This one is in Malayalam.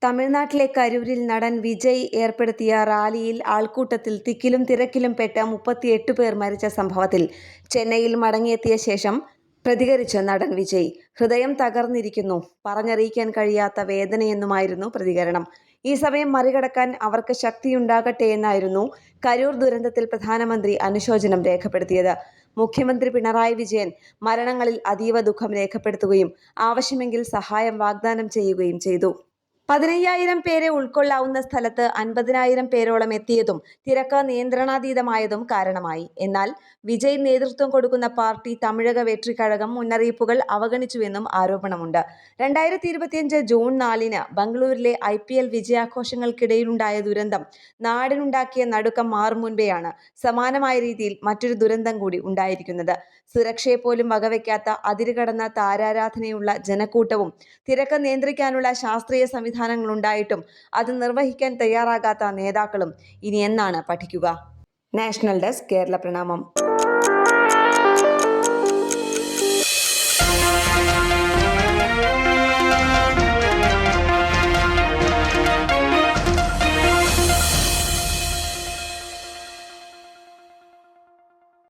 തമിഴ്നാട്ടിലെ കരൂരിൽ നടൻ വിജയ് ഏർപ്പെടുത്തിയ റാലിയിൽ ആൾക്കൂട്ടത്തിൽ തിക്കിലും തിരക്കിലും പെട്ട് 38 പേർ മരിച്ച സംഭവത്തിൽ ചെന്നൈയിൽ മടങ്ങിയെത്തിയ ശേഷം പ്രതികരിച്ച നടൻ വിജയ്, ഹൃദയം തകർന്നിരിക്കുന്നു, പറഞ്ഞറിയിക്കാൻ കഴിയാത്ത വേദനയെന്നുമായിരുന്നു പ്രതികരണം. ഈ സമയം മറികടക്കാൻ അവർക്ക് ശക്തിയുണ്ടാകട്ടെയെന്നായിരുന്നു കരൂർ ദുരന്തത്തിൽ പ്രധാനമന്ത്രി അനുശോചനം രേഖപ്പെടുത്തിയത്. മുഖ്യമന്ത്രി പിണറായി വിജയൻ മരണങ്ങളിൽ അതീവ ദുഃഖം രേഖപ്പെടുത്തുകയും ആവശ്യമെങ്കിൽ സഹായം വാഗ്ദാനം ചെയ്യുകയും ചെയ്തു. 15,000 പേരെ ഉൾക്കൊള്ളാവുന്ന സ്ഥലത്ത് 50,000 പേരോളം എത്തിയതും തിരക്ക് നിയന്ത്രണാതീതമായതും കാരണമായി. എന്നാൽ വിജയ് നേതൃത്വം കൊടുക്കുന്ന പാർട്ടി തമിഴക വെട്രിക്കഴകം മുന്നറിയിപ്പുകൾ അവഗണിച്ചുവെന്നും ആരോപണമുണ്ട്. 2025 ജൂൺ 4-ന് ബംഗളൂരുവിലെ IPL വിജയാഘോഷങ്ങൾക്കിടയിലുണ്ടായ ദുരന്തം നാടിനുണ്ടാക്കിയ നടുക്കം മാറും മുൻപെയാണ് സമാനമായ രീതിയിൽ മറ്റൊരു ദുരന്തം കൂടി ഉണ്ടായിരിക്കുന്നത്. സുരക്ഷയെപ്പോലും വകവയ്ക്കാത്ത അതിരുകടന്ന താരാരാധനയുള്ള ജനക്കൂട്ടവും തിരക്ക് നിയന്ത്രിക്കാനുള്ള ശാസ്ത്രീയ സംവിധാനങ്ങളുണ്ടായിട്ടും അത് നിർവഹിക്കാൻ തയ്യാറാകാത്ത നേതാക്കളും ഇനി എന്നാണ് പഠിക്കുക? നാഷണൽ ഡെസ്ക്, കേരള പ്രണാമം.